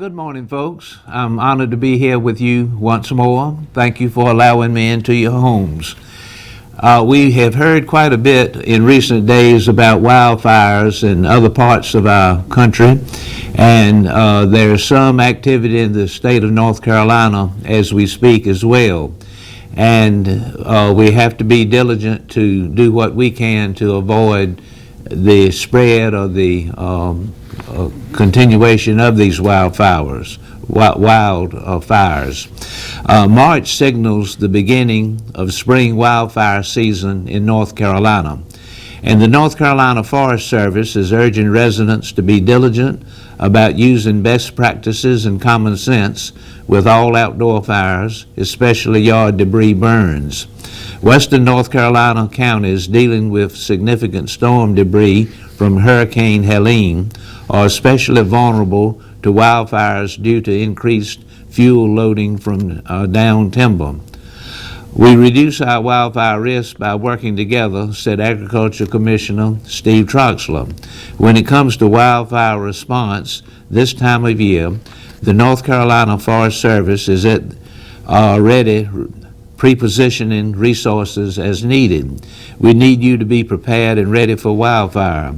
Good morning, folks. I'm honored to be here with you once more. Thank you for allowing me into your homes. We have heard quite a bit in recent days about wildfires in other parts of our country, and there's some activity in the state of North Carolina as we speak as well. And we have to be diligent to do what we can to avoid the spread or the continuation of these wildfires. March signals the beginning of spring wildfire season in North Carolina, and the North Carolina Forest Service is urging residents to be diligent about using best practices and common sense with all outdoor fires, especially yard debris burns. Western North Carolina counties dealing with significant storm debris from Hurricane Helene are especially vulnerable to wildfires due to increased fuel loading from downed timber. We reduce our wildfire risk by working together, said Agriculture Commissioner Steve Troxler. When it comes to wildfire response this time of year, the North Carolina Forest Service is ready, pre-positioning resources as needed. We need you to be prepared and ready for wildfire.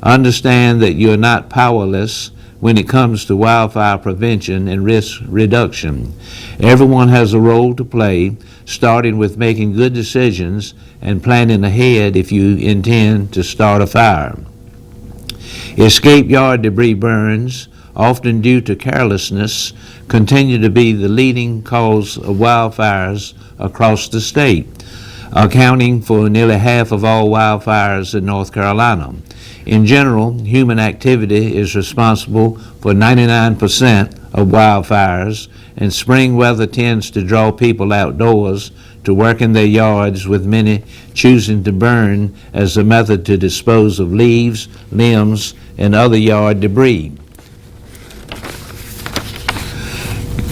Understand that you're not powerless when it comes to wildfire prevention and risk reduction. Everyone has a role to play, starting with making good decisions and planning ahead if you intend to start a fire. Escape yard debris burns, often due to carelessness, continue to be the leading cause of wildfires across the state, accounting for nearly half of all wildfires in North Carolina. In general, human activity is responsible for 99% of wildfires, and spring weather tends to draw people outdoors to work in their yards, with many choosing to burn as a method to dispose of leaves, limbs, and other yard debris.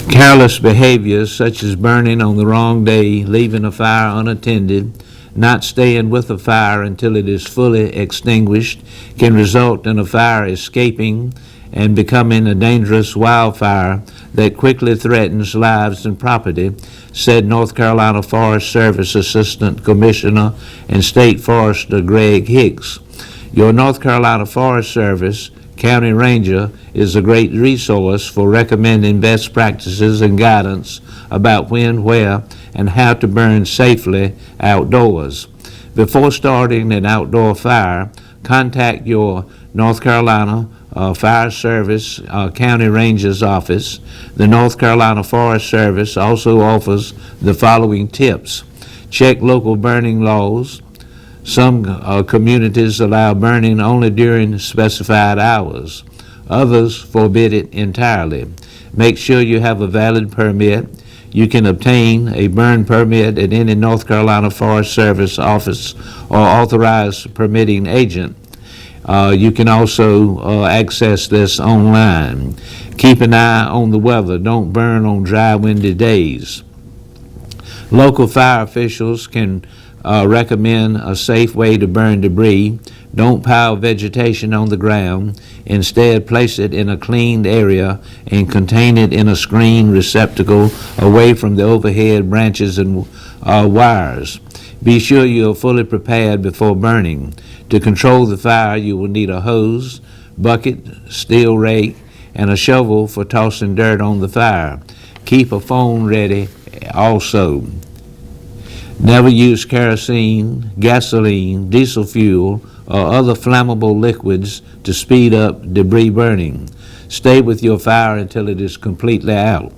Careless behaviors such as burning on the wrong day, leaving a fire unattended, not staying with a fire until it is fully extinguished, can result in a fire escaping and becoming a dangerous wildfire that quickly threatens lives and property, said North Carolina Forest Service Assistant Commissioner and State Forester Greg Hicks. Your North Carolina Forest Service County Ranger is a great resource for recommending best practices and guidance about when, where, and how to burn safely outdoors. Before starting an outdoor fire, contact your North Carolina Fire Service County Ranger's office. The North Carolina Forest Service also offers the following tips. Check local burning laws. Some communities allow burning only during specified hours. Others forbid it entirely. Make sure you have a valid permit. You can obtain a burn permit at any North Carolina Forest Service office or authorized permitting agent. You can also access this online. Keep an eye on the weather. Don't burn on dry, windy days. Local fire officials can recommend a safe way to burn debris. Don't pile vegetation on the ground. Instead, place it in a cleaned area and contain it in a screened receptacle away from the overhead branches and wires. Be sure you are fully prepared before burning. To control the fire, you will need a hose, bucket, steel rake, and a shovel for tossing dirt on the fire. Keep a phone ready also. Never use kerosene, gasoline, diesel fuel, or other flammable liquids to speed up debris burning. Stay with your fire until it is completely out.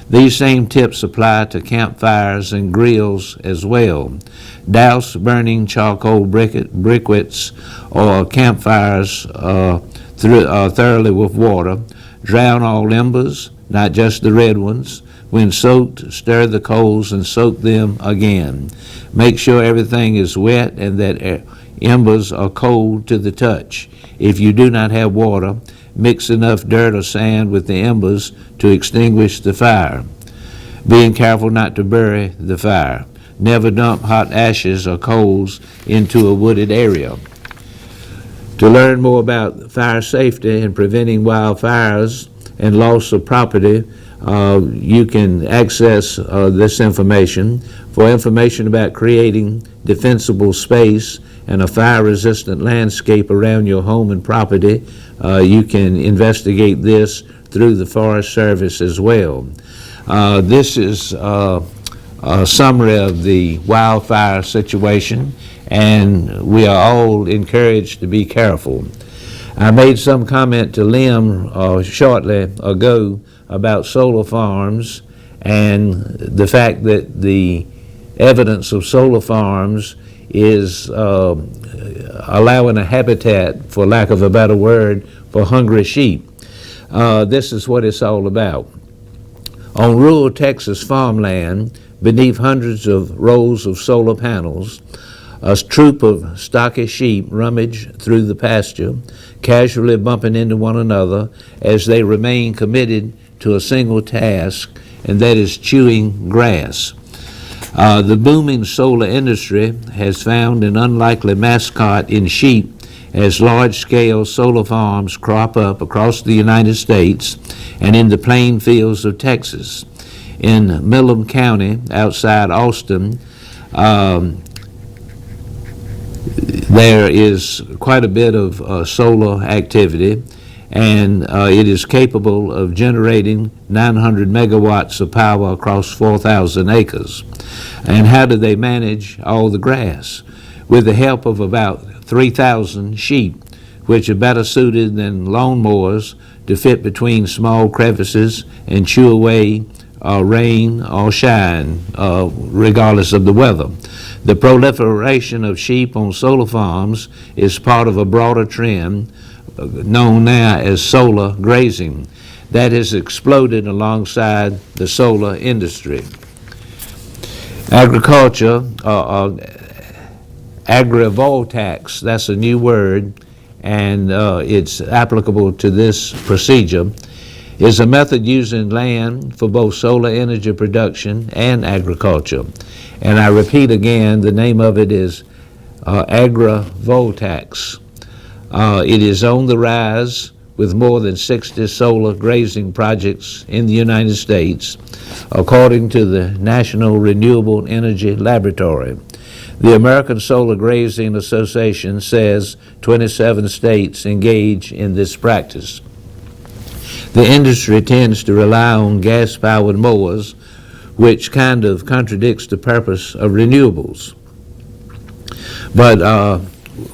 These same tips apply to campfires and grills as well. Douse burning charcoal briquettes or campfires thoroughly with water. Drown all embers, not just the red ones. When soaked, stir the coals and soak them again. Make sure everything is wet and that embers are cold to the touch. If you do not have water, mix enough dirt or sand with the embers to extinguish the fire. Being careful not to bury the fire. Never dump hot ashes or coals into a wooded area. To learn more about fire safety and preventing wildfires and loss of property, you can access this information. For information about creating defensible space and a fire-resistant landscape around your home and property, you can investigate this through the Forest Service as well. This is a summary of the wildfire situation, and we are all encouraged to be careful. I made some comment to Lim shortly ago about solar farms and the fact that the evidence of solar farms is allowing a habitat, for lack of a better word, for hungry sheep. This is what it's all about. On rural Texas farmland, beneath hundreds of rows of solar panels, a troop of stocky sheep rummage through the pasture, casually bumping into one another as they remain committed to a single task, and that is chewing grass. The booming solar industry has found an unlikely mascot in sheep as large-scale solar farms crop up across the United States and in the plain fields of Texas. In Milam County, outside Austin, there is quite a bit of solar activity, and it is capable of generating 900 megawatts of power across 4,000 acres. And how do they manage all the grass? With the help of about 3,000 sheep, which are better suited than lawnmowers to fit between small crevices and chew away rain or shine, regardless of the weather. The proliferation of sheep on solar farms is part of a broader trend known now as solar grazing that has exploded alongside the solar industry. Agriculture, agrivoltaics, that's a new word, and it's applicable to this procedure, is a method using land for both solar energy production and agriculture. And I repeat again, the name of it is agrivoltaics. It is on the rise with more than 60 solar grazing projects in the United States, according to the National Renewable Energy Laboratory. The American Solar Grazing Association says 27 states engage in this practice. The industry tends to rely on gas-powered mowers, which kind of contradicts the purpose of renewables. But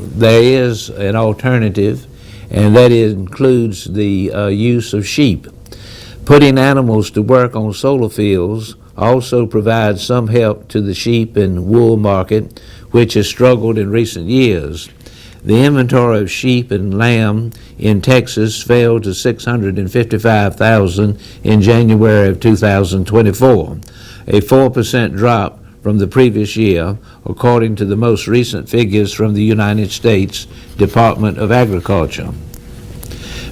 there is an alternative, and that includes the use of sheep. Putting animals to work on solar fields also provides some help to the sheep and wool market, which has struggled in recent years. The inventory of sheep and lamb in Texas fell to 655,000 in January of 2024, a 4% drop from the previous year, according to the most recent figures from the United States Department of Agriculture.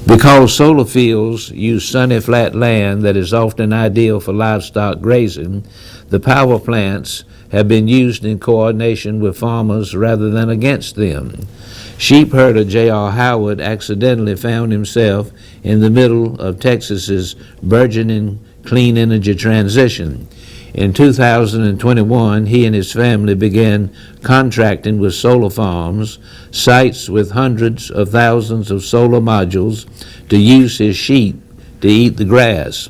Because solar fields use sunny flat land that is often ideal for livestock grazing, the power plants have been used in coordination with farmers rather than against them. Sheep herder J.R. Howard accidentally found himself in the middle of Texas's burgeoning clean energy transition. In 2021, he and his family began contracting with solar farms, sites with hundreds of thousands of solar modules, to use his sheep to eat the grass.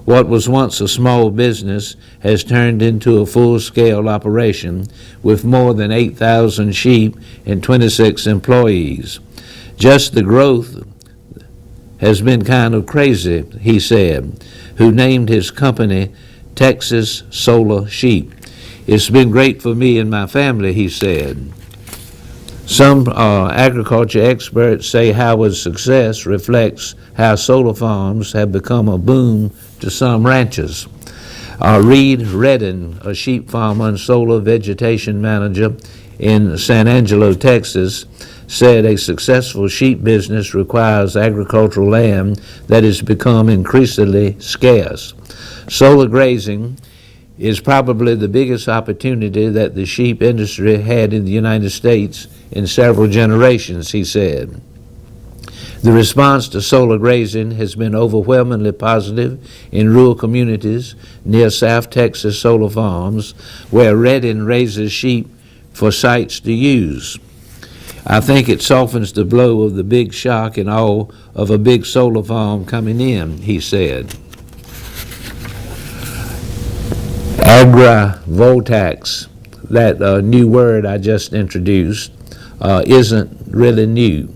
What was once a small business has turned into a full-scale operation with more than 8,000 sheep and 26 employees. Just the growth has been kind of crazy, he said, who named his company Texas Solar Sheep. It's been great for me and my family, he said. Some agriculture experts say Howard's success reflects how solar farms have become a boom to some ranchers. Reed Redden, a sheep farmer and solar vegetation manager in San Angelo, Texas, said a successful sheep business requires agricultural land that has become increasingly scarce. Solar grazing is probably the biggest opportunity that the sheep industry had in the United States in several generations, he said. The response to solar grazing has been overwhelmingly positive in rural communities near South Texas solar farms, where Redding raises sheep for sites to use. I think it softens the blow of the big shock and awe of a big solar farm coming in, he said. Agrivoltaics, that new word I just introduced, isn't really new.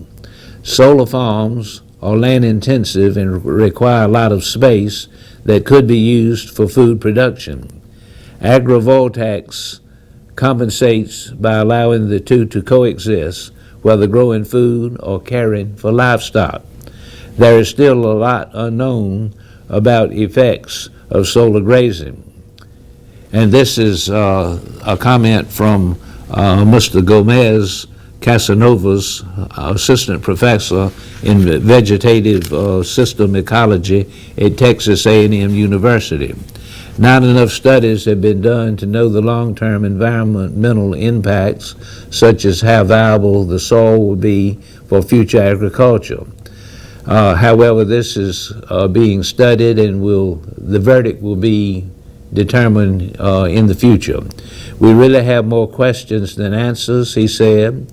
Solar farms are land intensive and require a lot of space that could be used for food production. Agrivoltaics compensates by allowing the two to coexist, whether growing food or caring for livestock. There is still a lot unknown about effects of solar grazing. And this is a comment from Mr. Gomez Casanovas, assistant professor in vegetative system ecology at Texas A&M University. Not enough studies have been done to know the long-term environmental impacts, such as how viable the soil will be for future agriculture. However, this is being studied, and the verdict will be determined in the future. We really have more questions than answers, he said.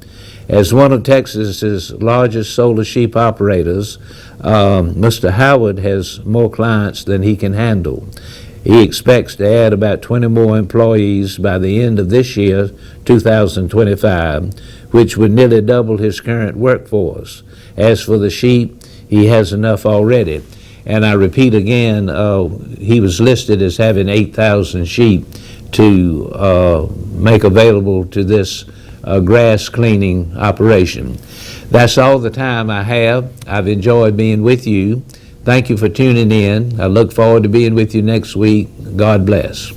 As one of Texas's largest solar sheep operators, Mr. Howard has more clients than he can handle. He expects to add about 20 more employees by the end of this year, 2025, which would nearly double his current workforce. As for the sheep, he has enough already. And I repeat again, he was listed as having 8,000 sheep to make available to this grass cleaning operation. That's all the time I have. I've enjoyed being with you. Thank you for tuning in. I look forward to being with you next week. God bless.